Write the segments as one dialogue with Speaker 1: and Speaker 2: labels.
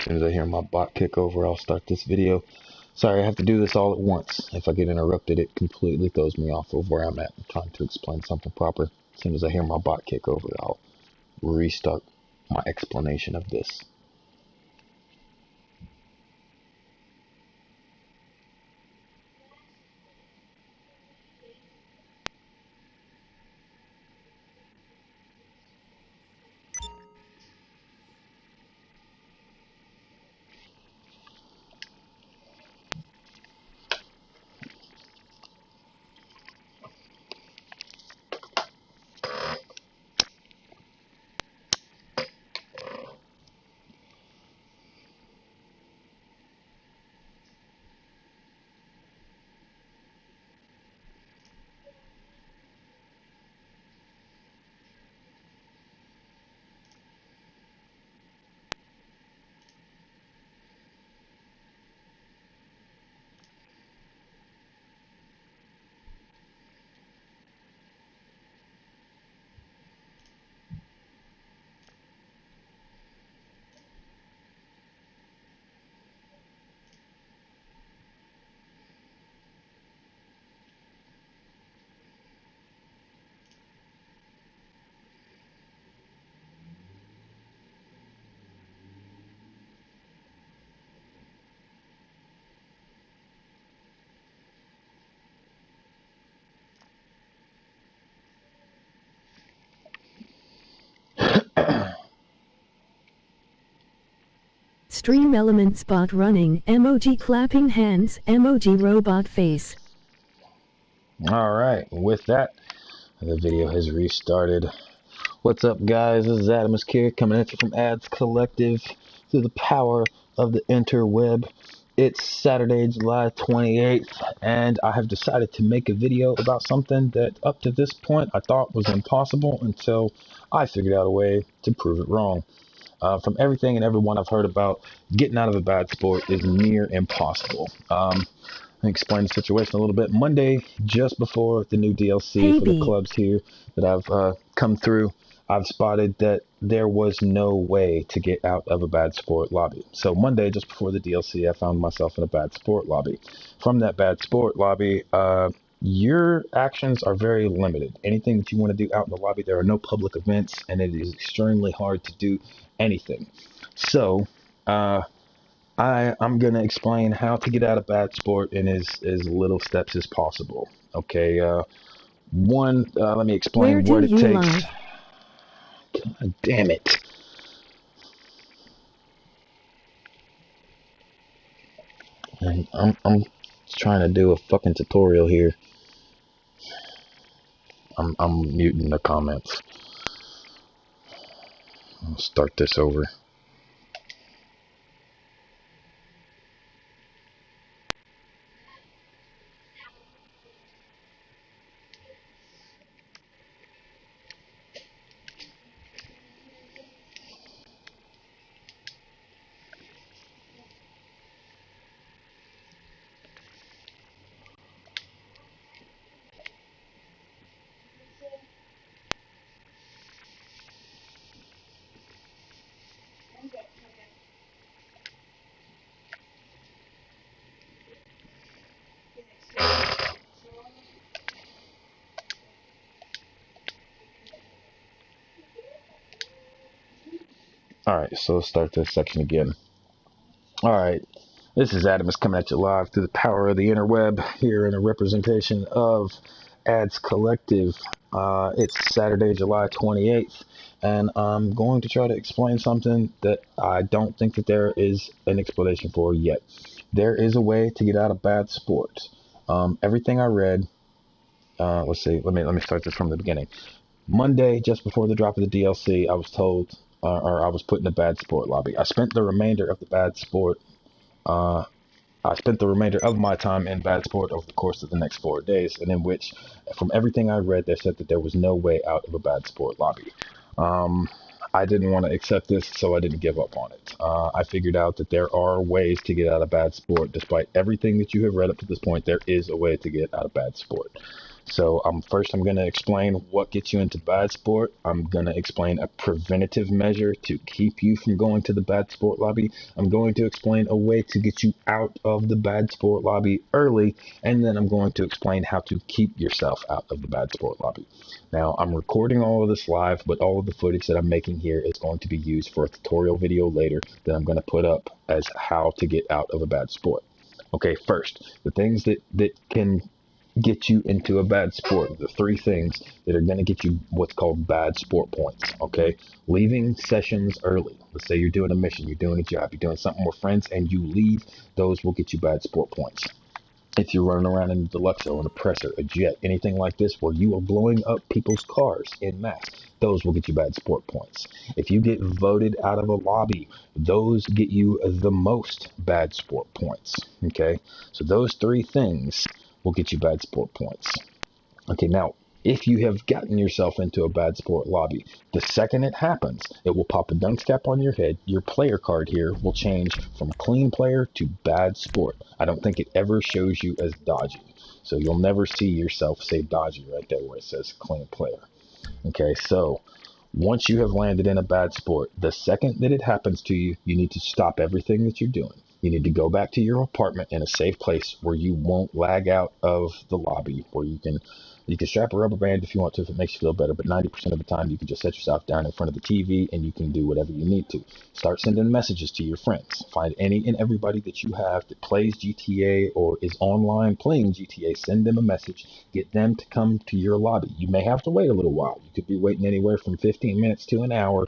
Speaker 1: As soon as I hear my bot kick over, I'll start this video. Sorry, I have to do this all at once. If I get interrupted, it completely throws me off of where I'm at. I'm trying to explain something proper. As soon as I hear my bot kick over, I'll restart my explanation of this.
Speaker 2: Stream element spot running, emoji clapping hands, emoji robot face.
Speaker 1: Alright, with that, the video has restarted. What's up, guys? This is Adumusk here, coming at you from Ads Collective through the power of the interweb. It's Saturday, July 28th, and I have decided to make a video about something that up to this point I thought was impossible until I figured out a way to prove it wrong. From everything and everyone I've heard about, getting out of a bad sport is near impossible. Let me explain the situation a little bit. Monday, just before the new DLC for the clubs here that I've come through, I've spotted that there was no way to get out of a bad sport lobby. So Monday, just before the DLC, I found myself in a bad sport lobby. From that bad sport lobby, your actions are very limited. Anything that you want to do out in the lobby, there are no public events, and it is extremely hard to do anything. So I'm going to explain how to get out of bad sport in as little steps as possible. Okay, let me explain what it takes. God damn it. And I'm trying to do a fucking tutorial here. I'm muting the comments. I'll start this over. Alright, so let's start this section again. Alright, this is Adumusk coming at you live through the power of the interweb here in a representation of Ads Collective. It's Saturday, July 28th, and I'm going to try to explain something that I don't think that there is an explanation for yet. There is a way to get out of bad sports. Everything I read, let's see, let me start this from the beginning. Monday, just before the drop of the DLC, I was told, or I was put in a bad sport lobby. I spent the remainder of the bad sport, I spent the remainder of my time in bad sport over the course of the next 4 days, and in which, from everything I read, they said that there was no way out of a bad sport lobby. I didn't want to accept this, so I didn't give up on it. I figured out that there are ways to get out of bad sport. Despite everything that you have read up to this point, there is a way to get out of bad sport. So first I'm going to explain what gets you into bad sport. I'm going to explain a preventative measure to keep you from going to the bad sport lobby. I'm going to explain a way to get you out of the bad sport lobby early, and then I'm going to explain how to keep yourself out of the bad sport lobby. Now, I'm recording all of this live, but all of the footage that I'm making here is going to be used for a tutorial video later that I'm going to put up as how to get out of a bad sport. Okay, first, the things that can get you into a bad sport, the three things that are going to get you what's called bad sport points. Okay, leaving sessions early. Let's say you're doing a mission, you're doing a job, you're doing something with friends, and you leave. Those will get you bad sport points. If you're running around in a Deluxo, an oppressor, a jet, anything like this where you are blowing up people's cars en masse, those will get you bad sport points. If you get voted out of a lobby, those get you the most bad sport points. Okay, so those three things will get you bad sport points. Okay, now, if you have gotten yourself into a bad sport lobby, the second it happens, it will pop a dunks cap on your head. Your player card here will change from clean player to bad sport. I don't think it ever shows you as dodgy. So you'll never see yourself say dodgy right there where it says clean player. Okay, so once you have landed in a bad sport, the second that it happens to you, you need to stop everything that you're doing. You need to go back to your apartment in a safe place where you won't lag out of the lobby, where you can strap a rubber band if you want to, if it makes you feel better, but 90% of the time you can just set yourself down in front of the TV and you can do whatever you need to. Start sending messages to your friends. Find any and everybody that you have that plays GTA or is online playing GTA. Send them a message. Get them to come to your lobby. You may have to wait a little while. You could be waiting anywhere from 15 minutes to an hour,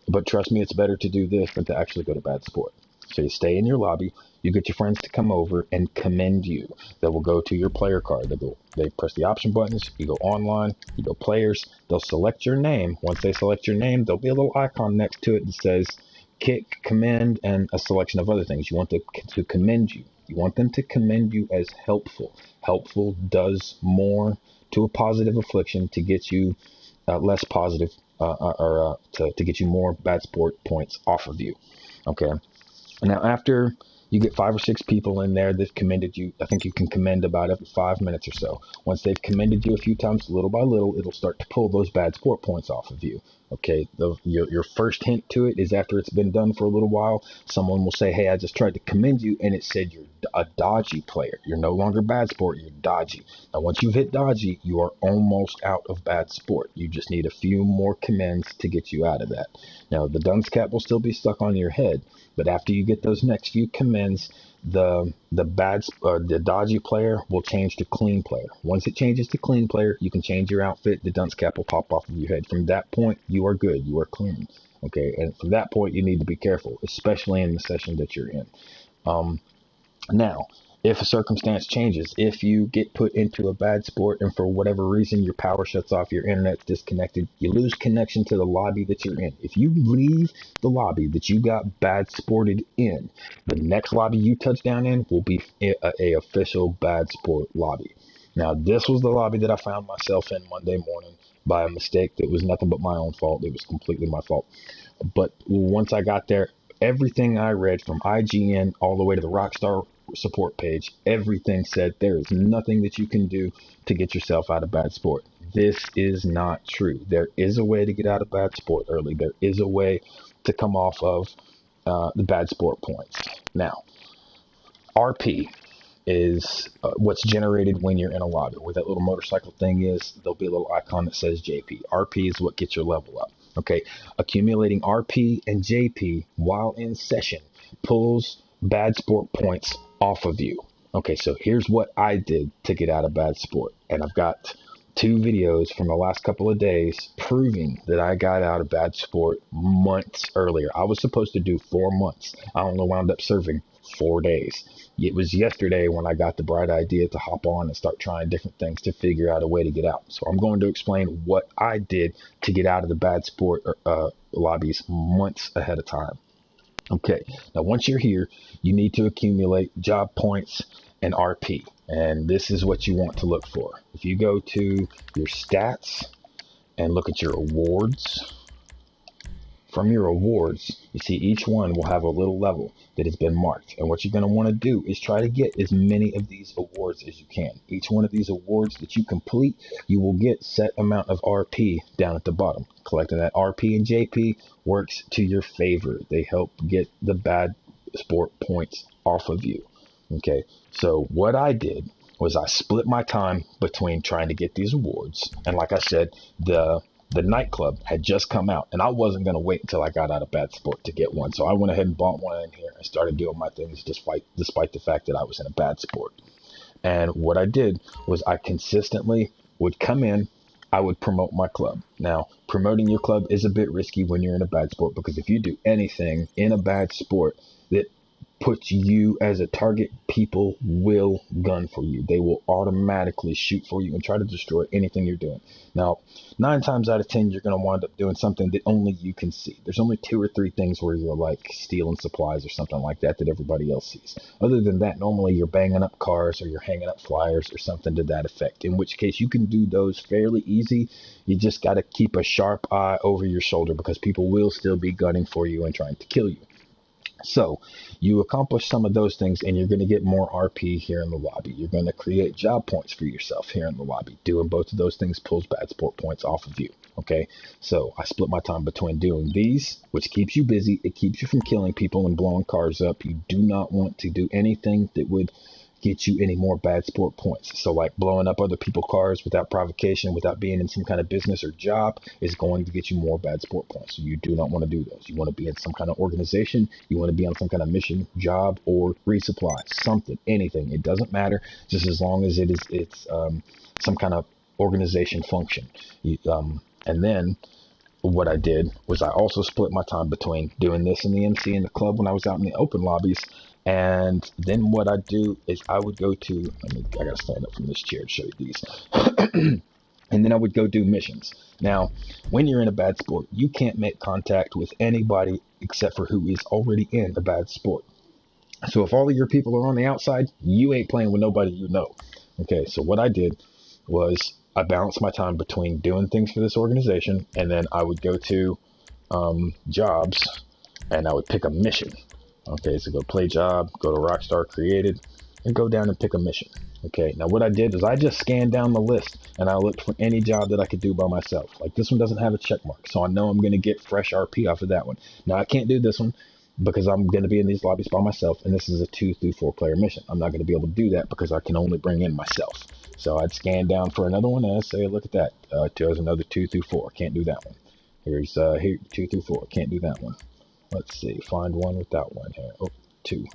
Speaker 1: but trust me, it's better to do this than to actually go to bad sport. So you stay in your lobby, you get your friends to come over and commend you. They will go to your player card. They press the option buttons, you go online, you go players, they'll select your name. Once they select your name, there'll be a little icon next to it that says kick, commend, and a selection of other things. You want to commend you. You want them to commend you as helpful. Helpful does more to a positive affliction to get you less positive to get you more bad sport points off of you. Okay. Now, after you get 5 or 6 people in there that commended you, I think you can commend about every 5 minutes or so. Once they've commended you a few times, little by little, it'll start to pull those bad sport points off of you. Okay, your first hint to it is after it's been done for a little while, someone will say, hey, I just tried to commend you, and it said you're a dodgy player. You're no longer bad sport, you're dodgy. Now, once you've hit dodgy, you are almost out of bad sport. You just need a few more commends to get you out of that. Now, the dunce cap will still be stuck on your head, but after you get those next few commends, the dodgy player will change to clean player. Once it changes to clean player, you can change your outfit. The dunce cap will pop off of your head. From that point, you are good. You are clean. Okay, and from that point, you need to be careful, especially in the session that you're in. Now, if a circumstance changes, if you get put into a bad sport and for whatever reason your power shuts off, your internet's disconnected, you lose connection to the lobby that you're in. If you leave the lobby that you got bad sported in, the next lobby you touch down in will be a official bad sport lobby. Now, this was the lobby that I found myself in Monday morning by a mistake that was nothing but my own fault. It was completely my fault. But once I got there, everything I read from IGN all the way to the Rockstar support page, everything said there is nothing that you can do to get yourself out of bad sport. This is not true. There is a way to get out of bad sport early. There is a way to come off of the bad sport points. Now, RP is what's generated when you're in a lobby. Where that little motorcycle thing is, there'll be a little icon that says JP. RP is what gets your level up. Okay, accumulating RP and JP while in session pulls bad sport points off of you. Okay, so here's what I did to get out of bad sport. And I've got 2 videos from the last couple of days proving that I got out of bad sport months earlier. I was supposed to do 4 months. I only wound up serving 4 days. It was yesterday when I got the bright idea to hop on and start trying different things to figure out a way to get out. So I'm going to explain what I did to get out of the bad sport lobbies months ahead of time. Okay, now once you're here, you need to accumulate job points and RP. And this is what you want to look for. If you go to your stats and look at your awards, from your awards, you see each one will have a little level that has been marked. And what you're going to want to do is try to get as many of these awards as you can. Each one of these awards that you complete, you will get set amount of RP down at the bottom. Collecting that RP and JP works to your favor. They help get the bad sport points off of you. Okay, so what I did was I split my time between trying to get these awards. And like I said, the nightclub had just come out, and I wasn't going to wait until I got out of bad sport to get one. So I went ahead and bought one in here and started doing my things despite the fact that I was in a bad sport. And what I did was I consistently would come in, I would promote my club. Now, promoting your club is a bit risky when you're in a bad sport, because if you do anything in a bad sport that puts you as a target, people will gun for you. They will automatically shoot for you and try to destroy anything you're doing. Now, 9 times out of 10, you're going to wind up doing something that only you can see. There's only 2 or 3 things where you're like stealing supplies or something like that everybody else sees. Other than that, normally you're banging up cars or you're hanging up flyers or something to that effect, in which case you can do those fairly easy. You just got to keep a sharp eye over your shoulder, because people will still be gunning for you and trying to kill you. So you accomplish some of those things, and you're going to get more RP here in the lobby. You're going to create job points for yourself here in the lobby. Doing both of those things pulls bad sport points off of you. Okay, so I split my time between doing these, which keeps you busy. It keeps you from killing people and blowing cars up. You do not want to do anything that would get you any more bad sport points. So like blowing up other people's cars without provocation, without being in some kind of business or job, is going to get you more bad sport points. So you do not want to do those. You want to be in some kind of organization. You want to be on some kind of mission, job, or resupply, something, anything. It doesn't matter, just as long as it's some kind of organization function. And then what I did was I also split my time between doing this in the MC in the club when I was out in the open lobbies. And then what I do is I would go to, I gotta stand up from this chair to show you these. And then I would go do missions. Now, when you're in a bad sport, you can't make contact with anybody except for who is already in a bad sport. So if all of your people are on the outside, you ain't playing with nobody you know. Okay, so what I did was I balanced my time between doing things for this organization, and then I would go to jobs, and I would pick a mission. Okay, so go play job, go to Rockstar Created, and go down and pick a mission. Okay, now what I did is I just scanned down the list, and I looked for any job that I could do by myself. Like this one doesn't have a check mark, so I know I'm going to get fresh RP off of that one. Now I can't do this one because I'm going to be in these lobbies by myself, and this is a 2 through 4 player mission. I'm not going to be able to do that because I can only bring in myself. So I'd scan down for another one, and I'd say, look at that. There's another 2 through 4. Can't do that one. Here's here 2 through 4. Can't do that one. Let's see. Find one without one here. Oh, 2.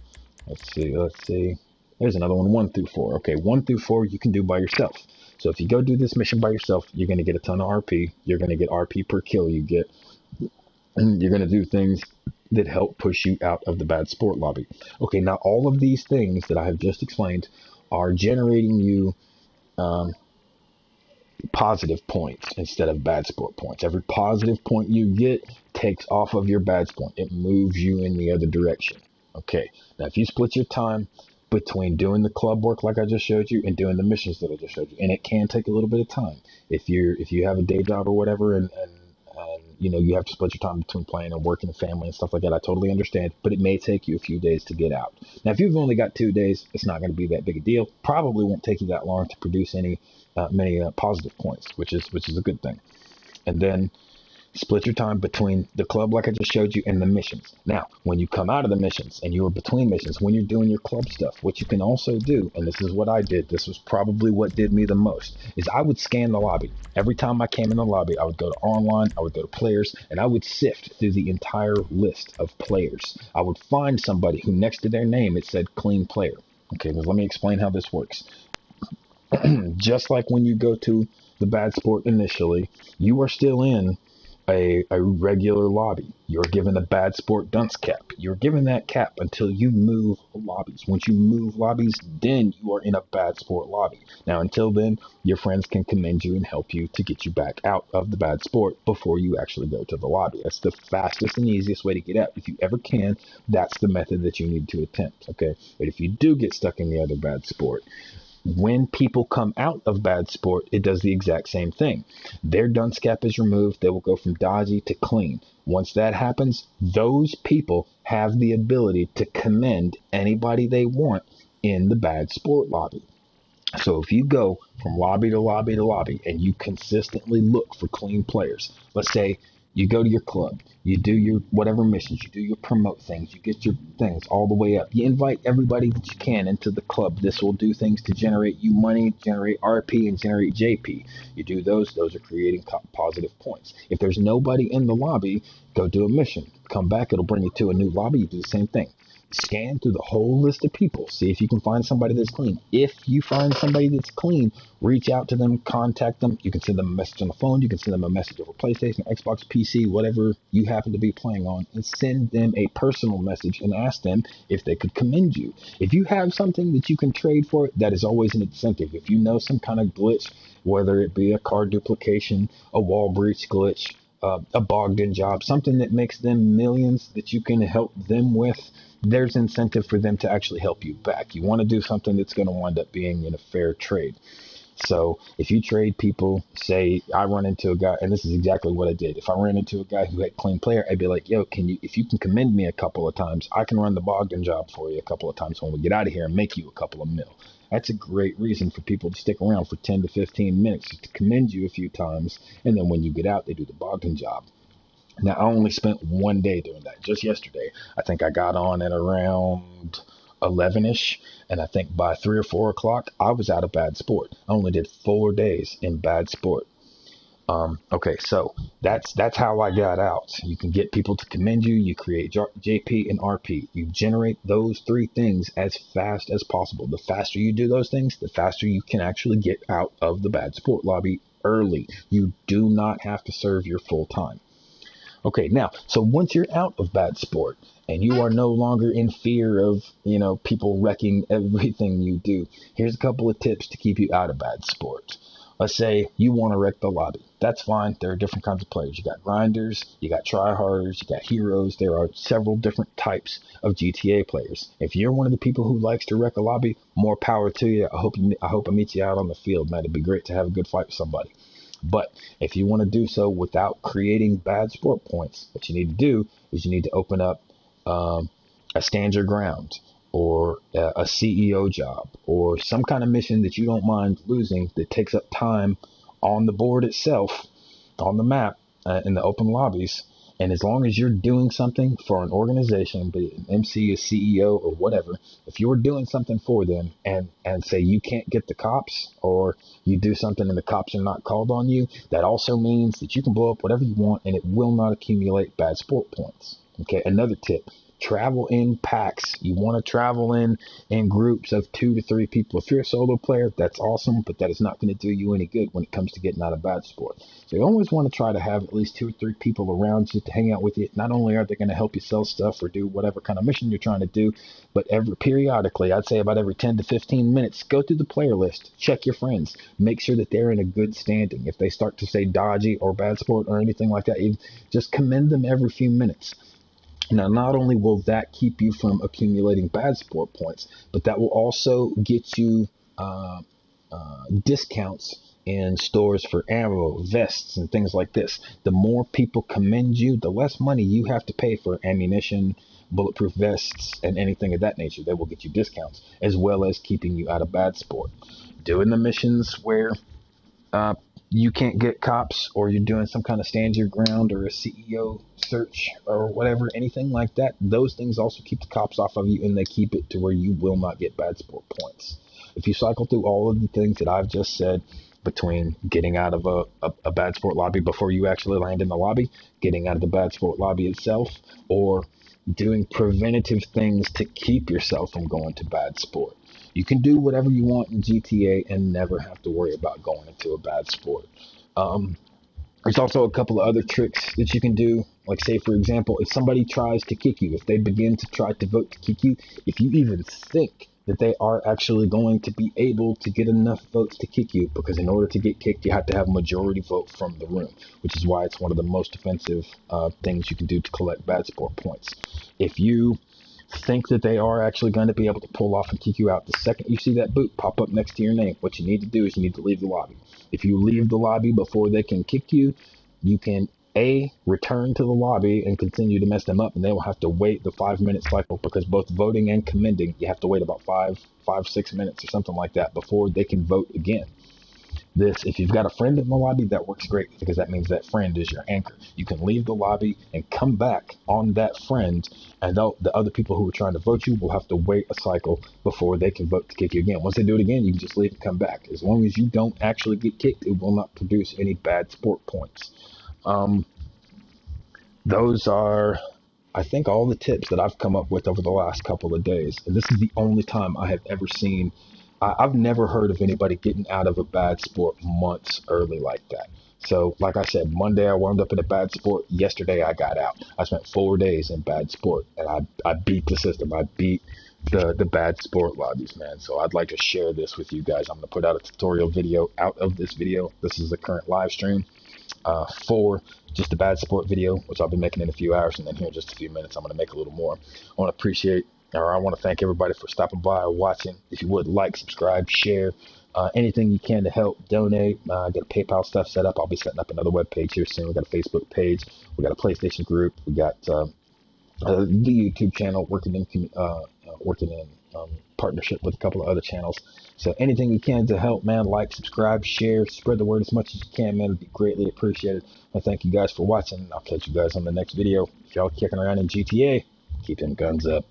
Speaker 1: Let's see. There's another one, 1 through 4. Okay, 1 through 4 you can do by yourself. So if you go do this mission by yourself, you're going to get a ton of RP. You're going to get RP per kill you get. And you're going to do things that help push you out of the bad sport lobby. Okay, now all of these things that I have just explained are generating you positive points instead of bad sport points. Every positive point you get takes off of your bad sport. It moves you in the other direction. Okay, now if you split your time between doing the club work like I just showed you and doing the missions that I just showed you, and it can take a little bit of time. If you have a day job or whatever, and you know, you have to split your time between playing and working and family and stuff like that, I totally understand, but it may take you a few days to get out. Now, if you've only got 2 days, it's not going to be that big a deal. Probably won't take you that long to produce many positive points, which is a good thing. And then split your time between the club like I just showed you and the missions. Now, when you come out of the missions and you are between missions, when you're doing your club stuff, what you can also do, and this is what I did, this was probably what did me the most, is I would scan the lobby. Every time I came in the lobby, I would go to online, I would go to players, and I would sift through the entire list of players. I would find somebody who next to their name, it said clean player. Okay, well, let me explain how this works. Just like when you go to the bad sport initially, you are still in a regular lobby. You're given a bad sport dunce cap. You're given that cap until you move lobbies. Once you move lobbies, then you are in a bad sport lobby. Now, until then, your friends can commend you and help you to get you back out of the bad sport before you actually go to the lobby. That's the fastest and easiest way to get out. If you ever can, that's the method that you need to attempt, okay? But if you do get stuck in the other bad sport, When people come out of bad sport, it does the exact same thing. Their dunce cap is removed. They will go from dodgy to clean. Once that happens, those people have the ability to commend anybody they want in the bad sport lobby. So if you go from lobby to lobby to lobby and you consistently look for clean players, let's say you go to your club, you do your whatever missions, you do your promote things, you get your things all the way up. You invite everybody that you can into the club. This will do things to generate you money, generate RP, and generate JP. You do those are creating positive points. If there's nobody in the lobby, go do a mission. Come back, it'll bring you to a new lobby. You do the same thing. Scan through the whole list of people. See if you can find somebody that's clean. If you find somebody that's clean, reach out to them, contact them. You can send them a message on the phone. You can send them a message over PlayStation, Xbox, PC, whatever you happen to be playing on, and send them a personal message and ask them if they could commend you. If you have something that you can trade for it, that is always an incentive. If you know some kind of glitch, whether it be a card duplication, a wall breach glitch, a bogged-in job, something that makes them millions that you can help them with, there's incentive for them to actually help you back. You want to do something that's going to wind up being in a fair trade. So if you trade people, say I run into a guy, and this is exactly what I did. If I ran into a guy who had clean player, I'd be like, yo, if you can commend me a couple of times, I can run the bogged-in job for you a couple of times when we get out of here and make you a couple of mil. That's a great reason for people to stick around for 10 to 15 minutes, just to commend you a few times, and then when you get out, they do the bogged-in job. Now, I only spent one day doing that. Just yesterday, I think I got on at around 11-ish, and I think by 3 or 4 o'clock, I was out of bad sport. I only did 4 days in bad sport. Okay, so that's how I got out. You can get people to commend you. You create JP and RP. You generate those 3 things as fast as possible. The faster you do those things, the faster you can actually get out of the bad sport lobby early. You do not have to serve your full time. Okay, now, so once you're out of bad sport and you are no longer in fear of, people wrecking everything you do, here's a couple of tips to keep you out of bad sport. Let's say you want to wreck the lobby. That's fine. There are different kinds of players. You got grinders, you got tryharders, you got heroes. There are several different types of GTA players. If you're one of the people who likes to wreck a lobby, more power to you. I hope I meet you out on the field, man. It'd be great to have a good fight with somebody. But if you want to do so without creating bad sport points, what you need to do is you need to open up a stand your ground or a CEO job or some kind of mission that you don't mind losing that takes up time on the board itself, on the map, in the open lobbies. And as long as you're doing something for an organization, be it an MC, a CEO, or whatever, if you're doing something for them and say you can't get the cops or you do something and the cops are not called on you, that also means that you can blow up whatever you want and it will not accumulate bad sport points. Okay, another tip. Travel in packs. You want to travel in groups of 2 to 3 people. If you're a solo player, that's awesome, but that is not going to do you any good when it comes to getting out of bad sport. So you always want to try to have at least 2 or 3 people around you to hang out with you. Not only are they going to help you sell stuff or do whatever kind of mission you're trying to do, but periodically, I'd say about every 10 to 15 minutes, go through the player list, check your friends, make sure that they're in a good standing. If they start to say dodgy or bad sport or anything like that, you just commend them every few minutes. Now, not only will that keep you from accumulating bad sport points, but that will also get you discounts in stores for ammo, vests, and things like this. The more people commend you, the less money you have to pay for ammunition, bulletproof vests, and anything of that nature. They will get you discounts, as well as keeping you out of bad sport. Doing the missions where you can't get cops, or you're doing some kind of stand your ground or a CEO search or whatever, anything like that, those things also keep the cops off of you, and they keep it to where you will not get bad sport points. If you cycle through all of the things that I've just said, between getting out of a bad sport lobby before you actually land in the lobby, getting out of the bad sport lobby itself, or doing preventative things to keep yourself from going to bad sport, you can do whatever you want in GTA and never have to worry about going into a bad sport. There's also a couple of other tricks that you can do. Like, say, for example, if somebody tries to kick you, if they begin to try to vote to kick you, if you even think that they are actually going to be able to get enough votes to kick you, because in order to get kicked, you have to have a majority vote from the room, which is why it's one of the most offensive things you can do to collect bad sport points. If you think that they are actually going to be able to pull off and kick you out. The second you see that boot pop up next to your name, what you need to do is you need to leave the lobby. If you leave the lobby before they can kick you, you can return to the lobby and continue to mess them up, and they will have to wait the 5-minute cycle, because both voting and commending, you have to wait about 6 minutes or something like that before they can vote again. If you've got a friend in the lobby, that works great, because that means that friend is your anchor. You can leave the lobby and come back on that friend, and the other people who are trying to vote you will have to wait a cycle before they can vote to kick you again. Once they do it again, you can just leave and come back. As long as you don't actually get kicked, it will not produce any bad sport points. Those are, I think, all the tips that I've come up with over the last couple of days. And this is the only time I have ever seen. I've never heard of anybody getting out of a bad sport months early like that. So, like I said, Monday I wound up in a bad sport. Yesterday I got out. I spent 4 days in bad sport, and I beat the system. I beat the bad sport lobbies, man. So I'd like to share this with you guys. I'm going to put out a tutorial video out of this video. This is the current live stream. For just a bad sport video, which I'll be making in a few hours, and then here in just a few minutes I'm going to make a little more. I want to thank everybody for stopping by or watching. If you would, like, subscribe, share, anything you can to help, donate. Get a PayPal stuff set up. I'll be setting up another web page here soon. We got a Facebook page, we got a PlayStation group, we got the YouTube channel, working in partnership with a couple of other channels. So anything you can to help, man, like, subscribe, share, spread the word as much as you can, man. It'd be greatly appreciated. I thank you guys for watching. I'll catch you guys on the next video. If y'all kicking around in GTA, keep them guns up.